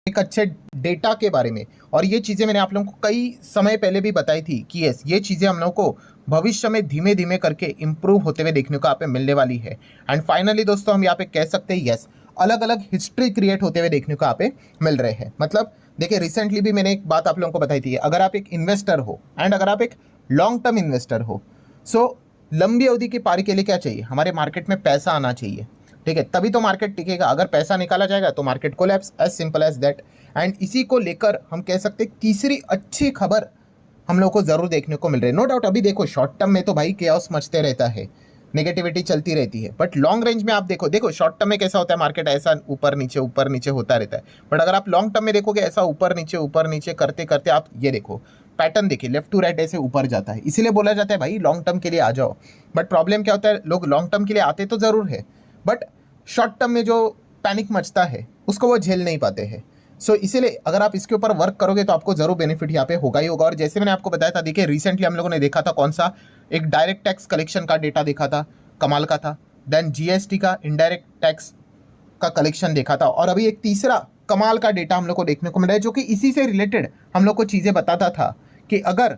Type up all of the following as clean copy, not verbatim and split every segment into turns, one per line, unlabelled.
एक अच्छे डेटा के बारे में। और ये चीज़ें मैंने आप लोगों को कई समय पहले भी बताई थी कि यस, ये चीज़ें हम लोगों को भविष्य में धीमे धीमे करके इंप्रूव होते हुए देखने को यहाँ पे मिलने वाली है। एंड फाइनली दोस्तों हम यहाँ पे कह सकते हैं यस, अलग अलग हिस्ट्री क्रिएट होते हुए देखने को यहाँ पे मिल रहे हैं। मतलब देखिए, रिसेंटली भी मैंने एक बात आप लोगों को बताई थी, अगर आप एक इन्वेस्टर हो एंड अगर आप एक लॉन्ग टर्म इन्वेस्टर हो, सो लंबी अवधि की पारी के लिए क्या चाहिए, हमारे मार्केट में पैसा आना चाहिए। ठीक है, तभी तो मार्केट टिकेगा। अगर पैसा निकाला जाएगा तो market collapse, as simple as that. And इसी को लेकर हम कह सकते हैं तीसरी अच्छी खबर हम लोग को जरूर देखने को मिल रही है। नो डाउट, अभी देखो शॉर्ट टर्म में तो भाई केओस मचते रहता है, नेगेटिविटी चलती रहती है, बट लॉन्ग रेंज में आप देखो शॉर्ट टर्म में कैसा होता है, मार्केट ऐसा ऊपर नीचे होता रहता है। बट अगर आप लॉन्ग टर्म में देखोगे, ऐसा ऊपर नीचे करते करते आप ये देखो पैटर्न देखिए, लेफ्ट टू राइट ऐसे ऊपर जाता है। इसीलिए बोला जाता है भाई लॉन्ग टर्म के लिए आ जाओ। बट प्रॉब्लम क्या होता है, लोग लॉन्ग टर्म के लिए आते तो जरूर है, बट शॉर्ट टर्म में जो पैनिक मचता है उसको वो झेल नहीं पाते हैं। सो इसीलिए अगर आप इसके ऊपर वर्क करोगे तो आपको जरूर बेनिफिट यहाँ पे होगा ही होगा। और जैसे मैंने आपको बताया था, देखिए रिसेंटली हम लोगों ने देखा था कौन सा, एक डायरेक्ट टैक्स कलेक्शन का डेटा देखा था, कमाल का था। देन जीएसटी का इनडायरेक्ट टैक्स का कलेक्शन देखा था। और अभी एक तीसरा कमाल का डेटा हम लोग को देखने को मिला है, जो कि इसी से रिलेटेड हम लोग को चीज़ें बताता था कि अगर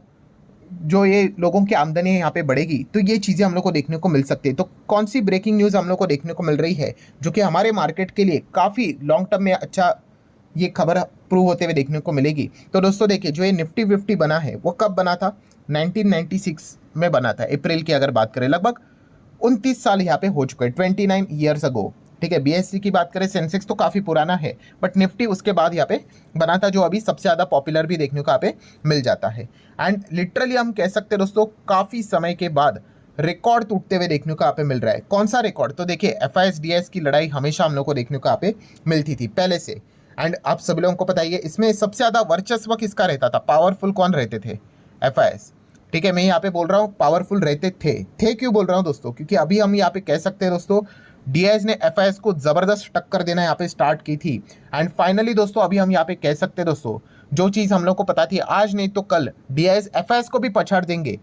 जो ये लोगों की आमदनी है यहाँ पे बढ़ेगी तो ये चीज़ें हम लोग को देखने को मिल सकती है। तो कौन सी ब्रेकिंग न्यूज़ हम लोग को देखने को मिल रही है जो कि हमारे मार्केट के लिए काफ़ी लॉन्ग टर्म में अच्छा ये खबर प्रूव होते हुए देखने को मिलेगी। तो दोस्तों देखिए, जो ये निफ्टी 50 बना है वो कब बना था, 1996 में बना था, अप्रैल की अगर बात करें। लगभग 29 साल यहाँ पे हो चुके हैं, 29 ईयर्स अगो। ठीक है, बीएससी की बात करें, सेंसेक्स तो काफ़ी पुराना है, बट निफ्टी उसके बाद यहाँ पे बना था, जो अभी सबसे ज़्यादा पॉपुलर भी देखने को यहाँ पे मिल जाता है। एंड लिटरली हम कह सकते हैं दोस्तों, काफ़ी समय के बाद रिकॉर्ड टूटते हुए देखने को यहाँ पे मिल रहा है। कौन सा रिकॉर्ड, तो देखिए एफआईएस की लड़ाई हमेशा हम लोग को देखने को यहाँ पे मिलती थी पहले से। एंड आप सभी लोगों को पता ही है, इसमें सबसे ज़्यादा वर्चस्व किसका रहता था, पावरफुल कौन रहते थे, एफआईएस। ठीक है, मैं यहाँ पे बोल रहा हूँ पावरफुल रहते थे क्यों बोल रहा हूँ दोस्तों, क्योंकि अभी हम यहाँ पे कह सकते हैं दोस्तों, डीआईएस ने एफआईएस को जबरदस्त टक्कर देना यहाँ पे स्टार्ट की थी। एंड फाइनली दोस्तों अभी हम यहाँ पे कह सकते हैं दोस्तों, जो चीज़ हम लोग को पता थी, आज नहीं तो कल डीआईएस एफआईएस को भी पछाड़ देंगे,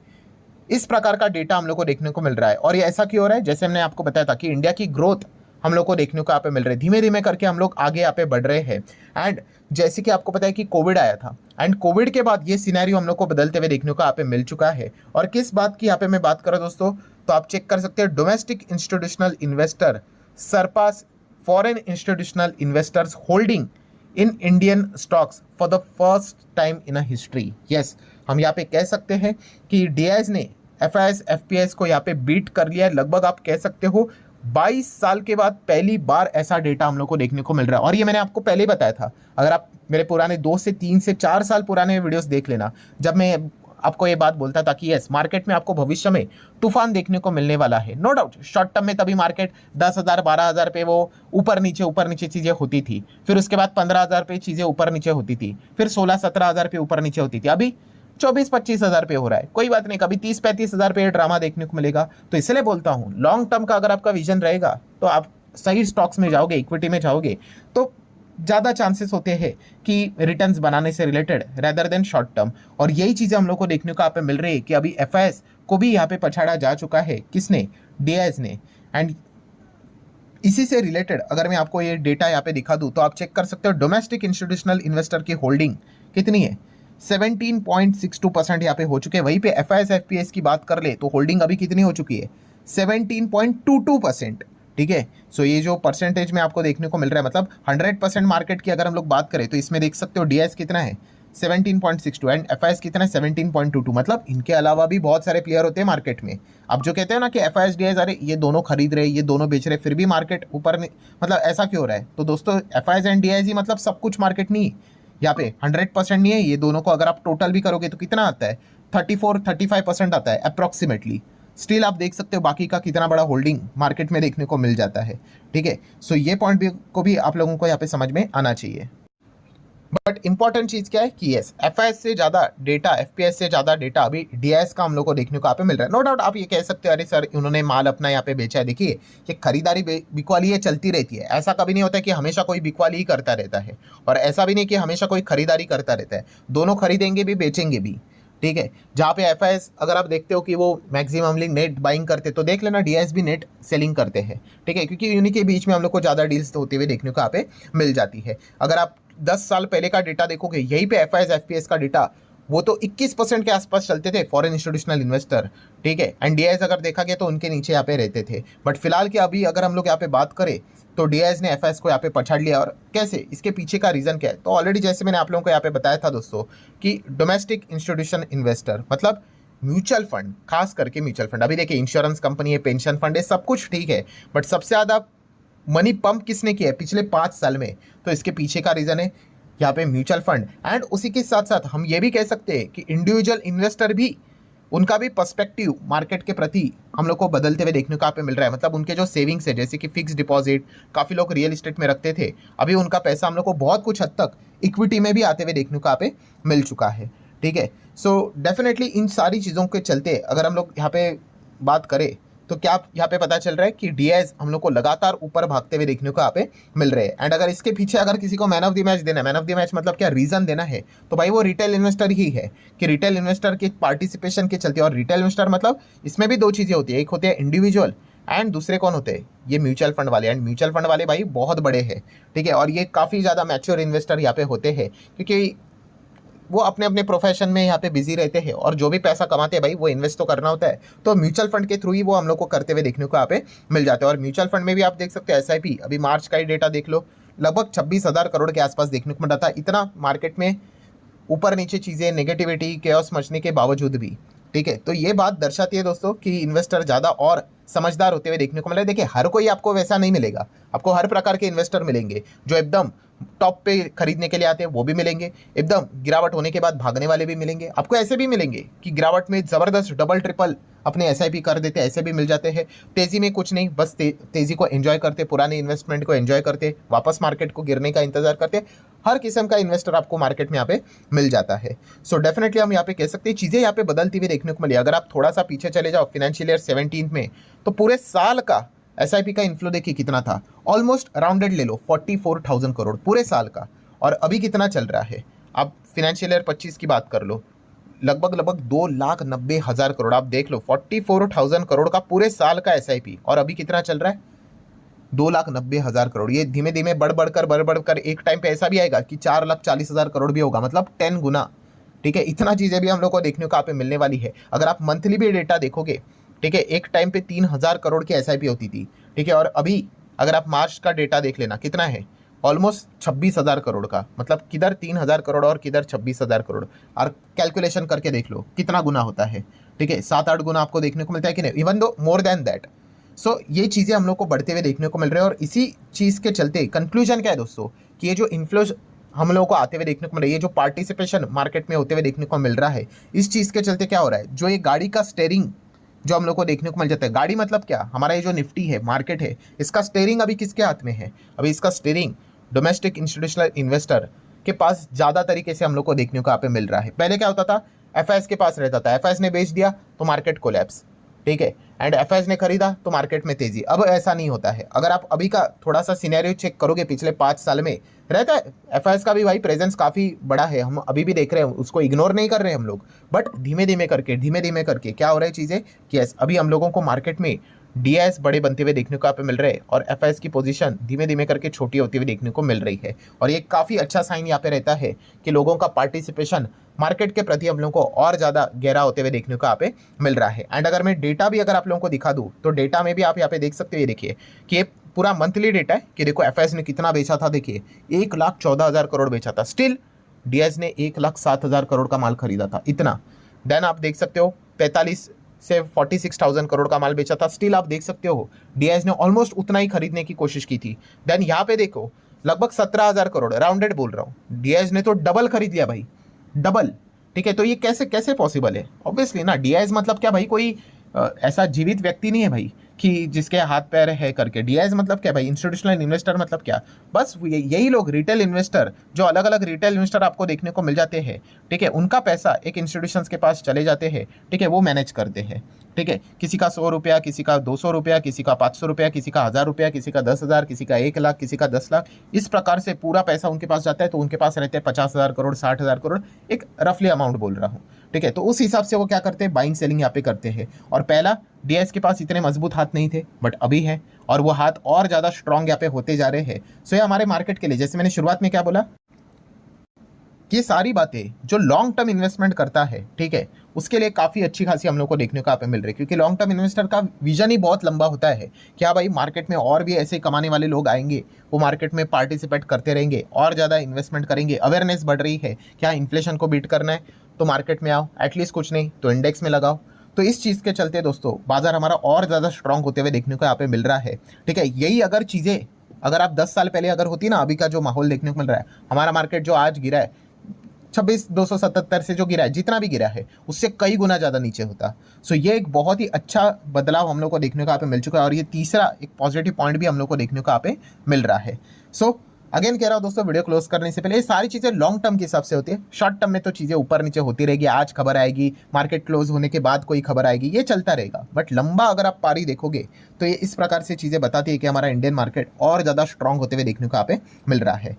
इस प्रकार का डेटा हम लोग को देखने को मिल रहा है। और ये ऐसा क्यों हो रहा है, जैसे हमने आपको बताया था कि इंडिया की ग्रोथ हम लोग को देखने को यहाँ पे मिल रही है, धीमे धीमे करके हम लोग आगे यहाँ पे बढ़ रहे हैं। एंड जैसे कि आपको पता है कि कोविड आया था, एंड कोविड के बाद ये सिनेरियो हम लोग को बदलते हुए देखने को यहाँ पे मिल चुका है। और किस बात की यहाँ पे मैं बात करूँ दोस्तों, तो आप चेक कर सकते हैं, domestic institutional investor surpass foreign institutional investors holding in Indian stocks for the first time in a history. Yes, हम यहाँ पे कह सकते हैं कि डीआईएस ने एफआईएस एफपीएस को यहाँ पे बीट कर लिया है। लगभग आप कह सकते हो 22 साल के बाद पहली बार ऐसा डेटा हम लोग को देखने को मिल रहा है। और ये मैंने आपको पहले ही बताया था, अगर आप मेरे पुराने 2 से 3 से 4 साल पुराने वीडियोस देख लेना, जब मैं आपको ये बात बोलता था कि यस, मार्केट में आपको भविष्य में तूफान देखने को मिलने वाला है। नो डाउट, शॉर्ट टर्म में तभी मार्केट 10,000 12,000 पे वो ऊपर नीचे चीज़ें होती थी, फिर उसके बाद 15,000 पे चीज़ें ऊपर नीचे होती थी, फिर 16-17,000 पे ऊपर नीचे होती थी। अभी 24-25,000 पे हो रहा है। कोई बात नहीं, कभी 30-35,000 पे ड्रामा देखने को मिलेगा। तो इसलिए बोलता हूँ, लॉन्ग टर्म का अगर आपका विजन रहेगा तो आप सही स्टॉक्स में जाओगे, इक्विटी में जाओगे, तो ज़्यादा चांसेस होते हैं कि रिटर्न्स बनाने से related rather than short term. और यही चीज़ें हम लोग को देखने को यहाँ पे मिल रही है कि अभी एफआईएस को भी यहाँ पे पछाड़ा जा चुका है, किसने, डीआईएस ने। एंड इसी से रिलेटेड अगर मैं आपको ये डेटा यहाँ पे दिखा दूँ तो आप चेक कर सकते हो, डोमेस्टिक इंस्टीट्यूशनल इन्वेस्टर की होल्डिंग कितनी है, 17.62% यहाँ पे हो चुके हैं। वहीं पे एफआईएस एफपीएस की बात कर ले तो होल्डिंग अभी कितनी हो चुकी है, 17.22%। ठीक है, सो ये जो परसेंटेज में आपको देखने को मिल रहा है, मतलब 100% मार्केट की अगर हम लोग बात करें तो इसमें देख सकते हो डीआईएस कितना है, 17.62 एंड एफआईएस कितना है, 17.22। मतलब इनके अलावा भी बहुत सारे प्लेयर होते हैं मार्केट में। अब जो कहते हैं ना कि एफआईएस डीआईएस, अरे ये दोनों खरीद रहे, ये दोनों बेच रहे, फिर भी मार्केट ऊपर नहीं, मतलब ऐसा क्यों हो रहा है। तो दोस्तों एफआईएस एंड डीआईएस ही मतलब सब कुछ मार्केट नहीं, यहाँ पे 100% नहीं है। ये दोनों को अगर आप टोटल भी करोगे तो कितना आता है, 34-35% आता है अप्रॉक्सीमेटली। स्टिल आप देख सकते हो बाकी का कितना बड़ा होल्डिंग मार्केट में देखने को मिल जाता है। ठीक है, सो ये पॉइंट भी को भी आप लोगों को यहाँ पे समझ में आना चाहिए। बट इंपॉर्टेंट चीज क्या है कि यस, एफआईएस से ज्यादा डेटा, एफपीएस से ज्यादा डेटा अभी डीआईएस का हम लोग को देखने को यहाँ पे मिल रहा है। नो डाउट आप ये कह सकते हो, अरे सर उन्होंने माल अपना यहाँ पे बेचा है। देखिए, ये खरीदारी बिकवाली ये चलती रहती है, ऐसा कभी नहीं होता कि हमेशा कोई बिकवाली ही करता रहता है, और ऐसा भी नहीं कि हमेशा कोई खरीदारी करता रहता है। दोनों खरीदेंगे भी, बेचेंगे भी। ठीक है, जहाँ पे एफआईएस अगर आप देखते हो कि वो मैक्सिममली नेट बाइंग करते, तो देख लेना डीआईएस भी नेट सेलिंग करते हैं। ठीक है, क्योंकि उन्हीं के बीच में हम लोग को ज़्यादा डील्स होते हुए देखने को यहाँ पे मिल जाती है। अगर आप 10 साल पहले का डेटा देखोगे, यहीं पे एफआईएस एफपीएस का डेटा वो तो 21% के आसपास चलते थे फॉरेन इंस्टीट्यूशनल इन्वेस्टर, ठीक है। एंड डीआईएस अगर देखा गया तो उनके नीचे यहाँ पे रहते थे। बट फिलहाल की अभी अगर हम लोग यहाँ पे बात करें तो डीआईएस ने एफआईएस को यहाँ पे पछाड़ लिया। और कैसे, इसके पीछे का रीजन क्या है? तो ऑलरेडी जैसे मैंने आप लोगों को यहाँ पे बताया था दोस्तों कि डोमेस्टिक इंस्टीट्यूशन इन्वेस्टर मतलब म्यूचुअल फंड, खास करके म्यूचुअल फंड। अभी देखिए इंश्योरेंस कंपनी है, पेंशन फंड है, सब कुछ ठीक है, बट सबसे ज़्यादा मनी पंप किसने किया है पिछले 5 साल में? तो इसके पीछे का रीज़न है यहाँ पे म्यूचुअल फंड। एंड उसी के साथ साथ हम ये भी कह सकते हैं कि इंडिविजुअल इन्वेस्टर भी, उनका भी पर्सपेक्टिव मार्केट के प्रति हम लोग को बदलते हुए देखने को यहाँ पे मिल रहा है। मतलब उनके जो सेविंग्स है, जैसे कि फिक्स डिपॉजिट, काफ़ी लोग रियल एस्टेट में रखते थे, अभी उनका पैसा हम लोग को बहुत कुछ हद तक इक्विटी में भी आते हुए देखने को यहाँ पे मिल चुका है, ठीक है। सो डेफिनेटली इन सारी चीज़ों के चलते अगर हम लोग यहाँ पे बात करें तो क्या यहाँ पे पता चल रहा है कि डीआईएस हम लोग को लगातार ऊपर भागते हुए देखने को यहाँ पे मिल रहे हैं। एंड अगर इसके पीछे अगर किसी को मैन ऑफ द मैच देना है, मैन ऑफ द मैच मतलब क्या रीजन देना है, तो भाई वो रिटेल इन्वेस्टर ही है। कि रिटेल इन्वेस्टर के पार्टिसिपेशन के चलते, और रिटेल इन्वेस्टर मतलब इसमें भी दो चीज़ें होती है, एक होते हैं इंडिविजुअल एंड दूसरे कौन होते हैं, ये म्यूचुअल फंड वाले। एंड म्यूचुअल फंड वाले भाई बहुत बड़े हैं, ठीक है, और ये काफ़ी ज़्यादा मैच्योर इन्वेस्टर यहाँ पे होते हैं, क्योंकि वो अपने अपने प्रोफेशन में यहाँ पे बिजी रहते हैं और जो भी पैसा कमाते हैं भाई वो इन्वेस्ट तो करना होता है, तो म्यूचुअल फंड के थ्रू ही वो हम लोग को करते हुए देखने को यहाँ पे मिल जाते हैं। और म्यूचुअल फंड में भी आप देख सकते हैं एसआईपी, अभी मार्च का ही डेटा देख लो, लगभग 26,000 करोड़ के आसपास देखने को मिल रहा था। इतना मार्केट में ऊपर नीचे चीज़ें, नेगेटिविटी, केओस मचने के बावजूद भी, ठीक है। तो ये बात दर्शाती है दोस्तों कि इन्वेस्टर ज़्यादा और समझदार होते हुए देखने को मिला है। देखिए हर कोई आपको वैसा नहीं मिलेगा, आपको हर प्रकार के इन्वेस्टर मिलेंगे, जो एकदम टॉप पे खरीदने के लिए आते हैं वो भी मिलेंगे, एकदम गिरावट होने के बाद भागने वाले भी मिलेंगे, आपको ऐसे भी मिलेंगे कि गिरावट में ज़बरदस्त डबल ट्रिपल अपने एसआईपी कर देते हैं, ऐसे भी मिल जाते हैं। तेज़ी में कुछ नहीं, बस तेज़ी को एंजॉय करते, पुराने इन्वेस्टमेंट को एंजॉय करते, वापस मार्केट को गिरने का इंतजार करते। हर किस्म का इन्वेस्टर आपको मार्केट में यहाँ पे मिल जाता है। सो डेफिनेटली हम यहाँ पे कह सकते हैं चीज़ें यहाँ पे बदलती हुई देखने को मिली। अगर आप थोड़ा सा पीछे चले जाओ फाइनेंशियल ईयर 17 में, तो पूरे साल का एसआईपी का इन्फ्लो देखिए कितना था, ऑलमोस्ट राउंडेड ले लो 44,000 करोड़ पूरे साल का। और अभी कितना चल रहा है, आप फाइनेंशियल ईयर 25 की बात कर लो, लगभग 2,90,000 करोड़। आप देख लो 44,000 करोड़ का पूरे साल का एसआईपी, और अभी कितना चल रहा है 2,90,000 करोड़। ये धीमे धीमे बढ़ बढ़कर एक टाइम पे ऐसा भी आएगा कि 4,40,000 करोड़ भी होगा, मतलब 10 गुना, ठीक है। इतना चीज़ें भी हम लोग को देखने को यहाँ पे मिलने वाली है। अगर आप मंथली भी डेटा देखोगे, ठीक है, एक टाइम पे 3,000 करोड़ की एसआईपी होती थी, ठीक है, और अभी अगर आप मार्च का डेटा देख लेना कितना है, ऑलमोस्ट 26,000 करोड़ का, मतलब किधर 3,000 करोड़ और किधर 26,000 करोड़, और कैलकुलेशन करके देख लो कितना गुना होता है, ठीक है, 7-8 गुना आपको देखने को मिलता है कि नहीं, even though more than that. सो ये चीज़ें हम लोग को बढ़ते हुए देखने को मिल रहे हैं। और इसी चीज़ के चलते कंक्लूजन क्या है दोस्तों, कि ये जो इन्फ्लो हम लोगों को आते हुए देखने को मिल रहा है, ये जो पार्टिसिपेशन मार्केट में होते हुए देखने को मिल रहा है, इस चीज़ के चलते क्या हो रहा है, जो ये गाड़ी का स्टेयरिंग जो हम लोग को देखने को मिल जाता है, गाड़ी मतलब क्या, हमारा ये जो निफ्टी है, मार्केट है, इसका स्टेयरिंग अभी किसके हाथ में है? अभी इसका स्टेयरिंग डोमेस्टिक इंस्टीट्यूशनल इन्वेस्टर के पास ज़्यादा तरीके से हम लोग को देखने को यहाँ पे मिल रहा है। पहले क्या होता था, एफआईएस के पास रहता था, एफआईएस ने बेच दिया तो मार्केट कोलैप्स, ठीक है, एंड एफआईएस ने खरीदा तो मार्केट में तेजी। अब ऐसा नहीं होता है। अगर आप अभी का थोड़ा सा सिनेरियो चेक करोगे, पिछले 5 साल में रहता है एफआईएस का भी भाई प्रेजेंस काफ़ी बड़ा है, हम अभी भी देख रहे हैं, उसको इग्नोर नहीं कर रहे हैं हम लोग। बट धीमे धीमे करके क्या हो रहा है चीज़ें कि अभी हम लोगों को मार्केट में डीआईएस बड़े बनते हुए देखने को यहाँ पे मिल रहे हैं, और एफआईएस की पोजीशन धीमे धीमे करके छोटी होती हुई देखने को मिल रही है। और ये काफ़ी अच्छा साइन यहाँ पे रहता है कि लोगों का पार्टिसिपेशन मार्केट के प्रति हम लोगों को और ज़्यादा गहरा होते हुए देखने को यहाँ पे मिल रहा है। एंड अगर मैं डेटा भी अगर आप लोगों को दिखा दूँ, तो डेटा में भी आप यहाँ पे देख सकते हो, ये देखिए कि ये पूरा मंथली डेटा है कि देखो एफआईएस ने कितना बेचा था, देखिए 1,14,000 करोड़ बेचा था, स्टिल डीआईएस ने 1,07,000 करोड़ का माल खरीदा था, इतना। देन आप देख सकते हो 45 से 46,000 करोड़ का माल बेचा था, स्टिल आप देख सकते हो डीआईएस ने ऑलमोस्ट उतना ही खरीदने की कोशिश की थी। देन यहाँ पे देखो लगभग 17,000 करोड़, राउंडेड बोल रहा हूँ, डीआईएस ने तो डबल खरीद लिया भाई, डबल, ठीक है। तो ये कैसे कैसे पॉसिबल है? ऑब्वियसली ना, डीआईएस मतलब क्या भाई, कोई ऐसा जीवित व्यक्ति नहीं है भाई कि जिसके हाथ पैर है करके। डीआईएस मतलब क्या भाई, इंस्टीट्यूशनल इन्वेस्टर मतलब क्या, बस यही लोग रिटेल इन्वेस्टर, जो अलग अलग रिटेल इन्वेस्टर आपको देखने को मिल जाते हैं, ठीक है, उनका पैसा एक इंस्टीट्यूशंस के पास चले जाते हैं, ठीक है, वो मैनेज करते हैं, ठीक है। किसी का 100 रुपया, किसी का 200 रुपया, किसी का 500 रुपया, किसी का 1,000 रुपया, किसी का 10,000, किसी का 1 लाख, किसी का 10 लाख, इस प्रकार से पूरा पैसा उनके पास जाता है। तो उनके पास रहते हैं 50,000 करोड़, 60,000 करोड़, एक रफली अमाउंट बोल रहा हूँ, ठीक है। तो उस हिसाब से वो क्या करते हैं, बाइंग सेलिंग यहाँ पे करते हैं। और पहला डीआईएस के पास इतने मजबूत हाथ नहीं थे, बट अभी है, और वो हाथ और ज़्यादा स्ट्रॉन्ग यहाँ पे होते जा रहे हैं। सो ये हमारे मार्केट के लिए, जैसे मैंने शुरुआत में क्या बोला ये सारी बातें जो लॉन्ग टर्म इन्वेस्टमेंट करता है, ठीक है, उसके लिए काफ़ी अच्छी खासी हम लोग को देखने को यहाँ पे मिल रही है। क्योंकि लॉन्ग टर्म इन्वेस्टर का विजन ही बहुत लंबा होता है कि हाँ भाई, मार्केट में और भी ऐसे कमाने वाले लोग आएंगे, वो मार्केट में पार्टिसिपेट करते रहेंगे और ज़्यादा इन्वेस्टमेंट करेंगे। अवेयरनेस बढ़ रही है, क्या इन्फ्लेशन को बीट करना है तो मार्केट में आओ, एटलीस्ट कुछ नहीं तो इंडेक्स में लगाओ। तो इस चीज़ के चलते दोस्तों बाजार हमारा और ज़्यादा स्ट्रांग होते हुए देखने को यहाँ पे मिल रहा है, ठीक है। यही अगर चीज़ें अगर आप 10 साल पहले अगर होती ना, अभी का जो माहौल देखने को मिल रहा है, हमारा मार्केट जो आज गिरा है 26,277 से जो गिरा है, जितना भी गिरा है उससे कई गुना ज़्यादा नीचे होता। सो ये एक बहुत ही अच्छा बदलाव हम लोग को देखने को यहाँ पे मिल चुका है। और ये तीसरा एक पॉजिटिव पॉइंट भी हम लोग को देखने को यहाँ पे मिल रहा है। सो अगेन कह रहा हूँ दोस्तों, वीडियो क्लोज करने से पहले ये सारी चीज़ें लॉन्ग टर्म के हिसाब से होती है। शॉर्ट टर्म में तो चीज़ें ऊपर नीचे होती रहेगी, आज खबर आएगी, मार्केट क्लोज होने के बाद कोई खबर आएगी, ये चलता रहेगा। बट लंबा अगर आप पारी देखोगे तो ये इस प्रकार से चीज़ें बताती है कि हमारा इंडियन मार्केट और ज़्यादा स्ट्रांग होते हुए देखने को यहाँ पे मिल रहा है।